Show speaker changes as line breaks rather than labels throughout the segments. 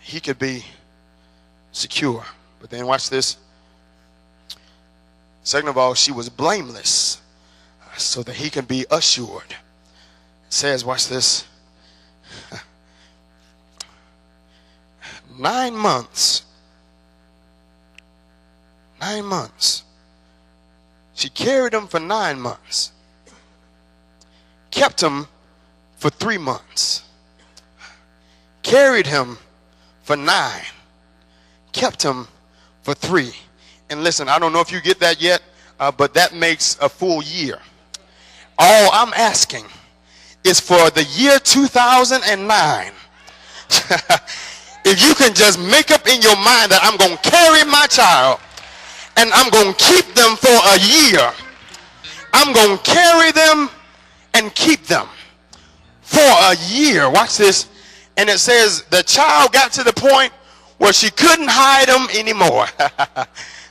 he could be secure. But then watch this. Second of all, she was blameless so that he can be assured. It says, watch this. 9 months. 9 months. She carried him for 9 months. Kept him for 3 months. Carried him for 9. Kept him for 3. And listen, I don't know if you get that yet, but that makes a full year. All I'm asking is for the year 2009. If you can just make up in your mind that I'm going to carry my child and I'm going to keep them for a year. I'm going to carry them and keep them for a year. Watch this. And it says the child got to the point where she couldn't hide him anymore.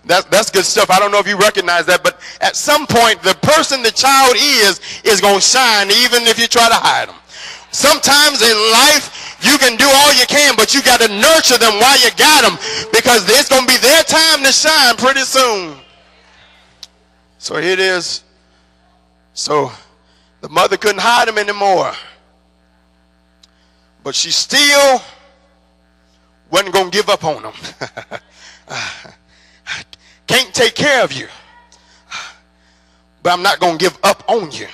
That's good stuff. I don't know if you recognize that, but at some point, the person the child is going to shine even if you try to hide them. Sometimes in life, you can do all you can, but you got to nurture them while you got them, because it's going to be their time to shine pretty soon. So here it is. So the mother couldn't hide him anymore, but she still wasn't going to give up on him. Can't take care of you, but I'm not going to give up on you.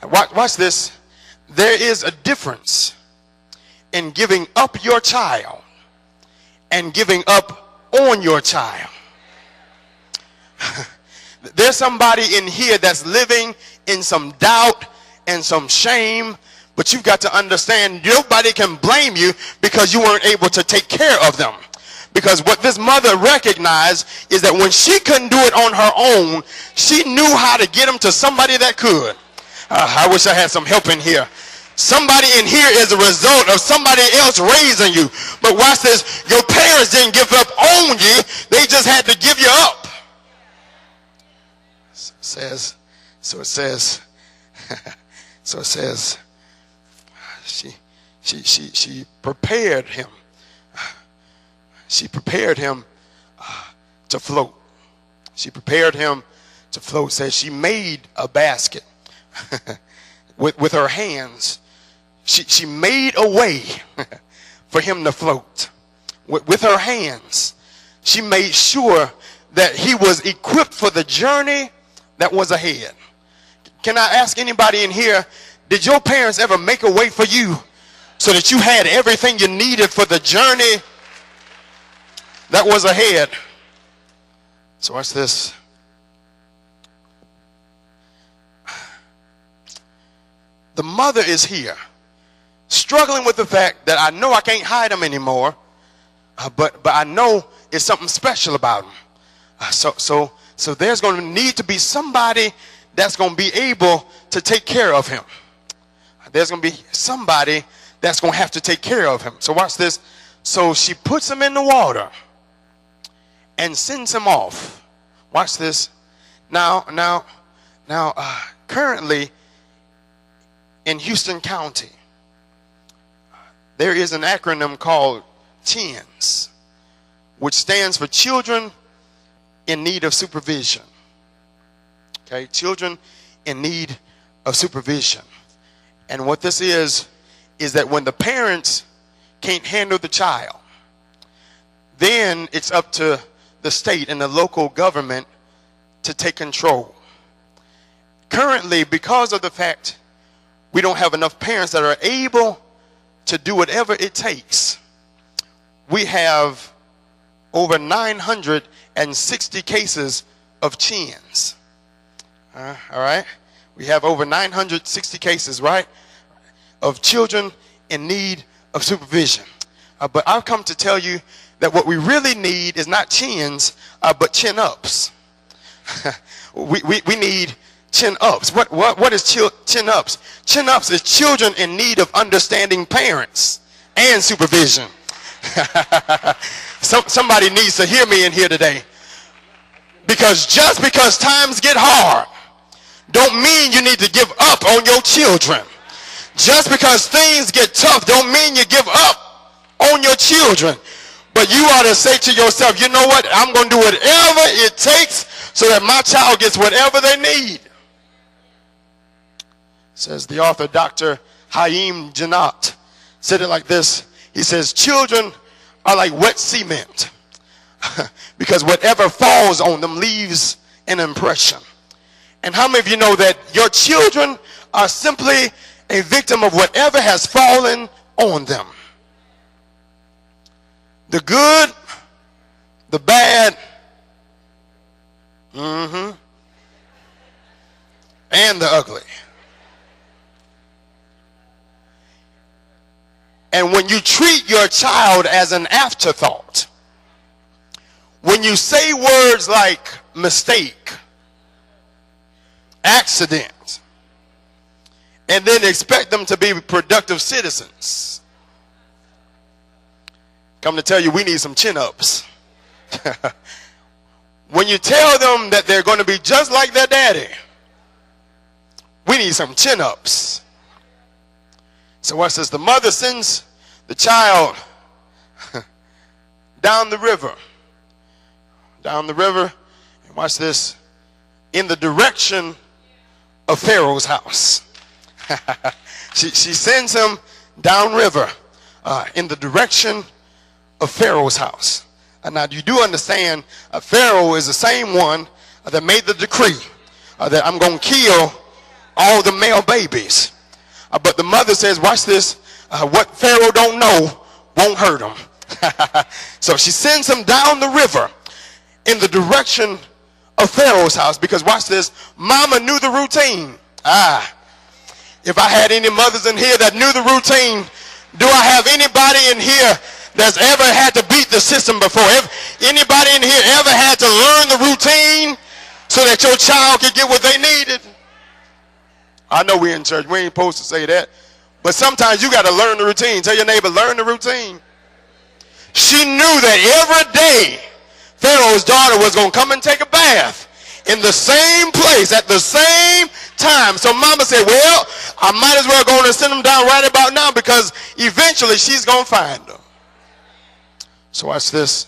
Watch this. There is a difference in giving up your child and giving up on your child. There's somebody in here that's living in some doubt and some shame, but you've got to understand nobody can blame you because you weren't able to take care of them. Because what this mother recognized is that when she couldn't do it on her own, she knew how to get them to somebody that could. I wish I had some help in here. Somebody in here is a result of somebody else raising you. But watch this. Your parents didn't give up on you. They just had to give you up. So it says, she prepared him. She prepared him to float. She prepared him to float. Says she made a basket with her hands. She made a way for him to float. With her hands, she made sure that he was equipped for the journey that was ahead. Can I ask anybody in here, did your parents ever make a way for you so that you had everything you needed for the journey that was ahead? So watch this. The mother is here, struggling with the fact that I know I can't hide him anymore, but I know it's something special about him. So there's going to need to be somebody that's going to be able to take care of him. There's going to be somebody that's going to have to take care of him. So watch this. So she puts him in the water and sends him off. Watch this. Now, currently in Houston County, there is an acronym called CHINS, which stands for Children in Need of Supervision. Okay, children in need of supervision. And what this is that when the parents can't handle the child, then it's up to the state and the local government to take control. Currently, because of the fact we don't have enough parents that are able to do whatever it takes, we have over 960 cases of CHINS. All right? We have over 960 cases, right, of children in need of supervision. But I've come to tell you that what we really need is not CHINS, but chin-ups. we need chin-ups. What is chin-ups? Chin-ups is children in need of understanding parents and supervision. Somebody needs to hear me in here today. Because just because times get hard don't mean you need to give up on your children. Just because things get tough don't mean you give up on your children. But you ought to say to yourself, you know what? I'm going to do whatever it takes so that my child gets whatever they need. Says the author, Dr. Haim Janat, said it like this. He says, children are like wet cement because whatever falls on them leaves an impression. And how many of you know that your children are simply a victim of whatever has fallen on them? The good, the bad, and the ugly. And when you treat your child as an afterthought, when you say words like mistake, accident, and then expect them to be productive citizens, come to tell you, we need some chin-ups. When you tell them that they're going to be just like their daddy, we need some chin-ups. So watch this. The mother sends the child down the river. Down the river. And watch this. In the direction of Pharaoh's house. she sends him downriver in the direction of Pharaoh's house. Now you do understand Pharaoh is the same one that made the decree that I'm going to kill all the male babies. But the mother says, watch this, what Pharaoh don't know won't hurt him. So she sends him down the river in the direction of Pharaoh's house because watch this, mama knew the routine. If I had any mothers in here that knew the routine, do I have anybody in here that's ever had to beat the system before? Anybody in here ever had to learn the routine so that your child could get what they needed? I know we're in church. We ain't supposed to say that. But sometimes you got to learn the routine. Tell your neighbor, learn the routine. She knew that every day Pharaoh's daughter was going to come and take a bath in the same place at the same time. So mama said, well, I might as well go and send them down right about now because eventually she's going to find them. So watch this.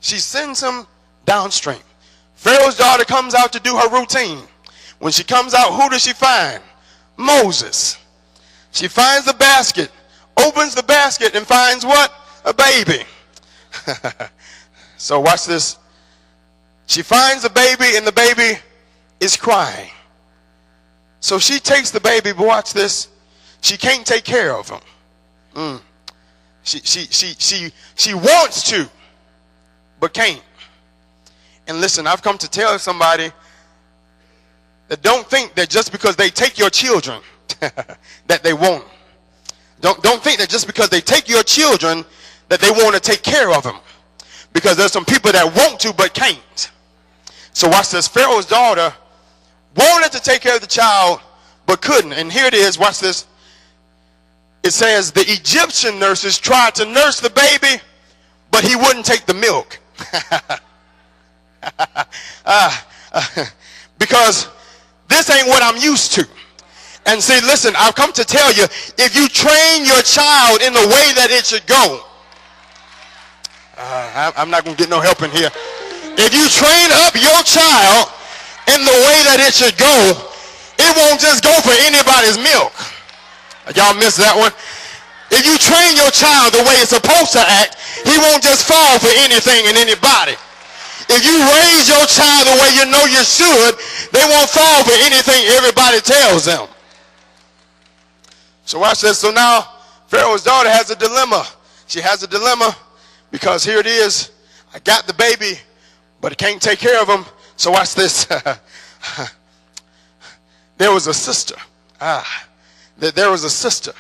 She sends him downstream. Pharaoh's daughter comes out to do her routine. When she comes out, who does she find? Moses. She finds the basket, opens the basket, and finds what? A baby. So watch this. She finds the baby, and the baby is crying. So she takes the baby, but watch this. She can't take care of him. She wants to, but can't. And listen, I've come to tell somebody that don't think that just because they take your children that they won't. Don't think that just because they take your children that they want to take care of them. Because there's some people that want to but can't. So watch this. Pharaoh's daughter wanted to take care of the child but couldn't. And here it is. Watch this. It says the Egyptian nurses tried to nurse the baby, but he wouldn't take the milk. Because this ain't what I'm used to. And see, listen, I've come to tell you, if you train your child in the way that it should go, I'm not going to get no help in here. If you train up your child in the way that it should go, it won't just go for anybody's milk. Y'all missed that one. If you train your child the way it's supposed to act, he won't just fall for anything and anybody. If you raise your child the way you know you should, they won't fall for anything everybody tells them. So watch this. So now Pharaoh's daughter has a dilemma. She has a dilemma because here it is. I got the baby, but I can't take care of him. So watch this. There was a sister. There was a sister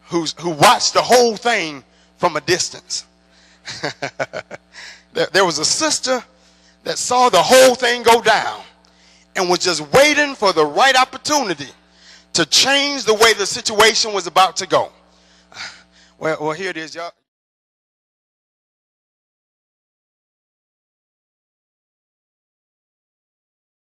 who watched the whole thing from a distance. There was a sister that saw the whole thing go down and was just waiting for the right opportunity to change the way the situation was about to go. Well, here it is, y'all.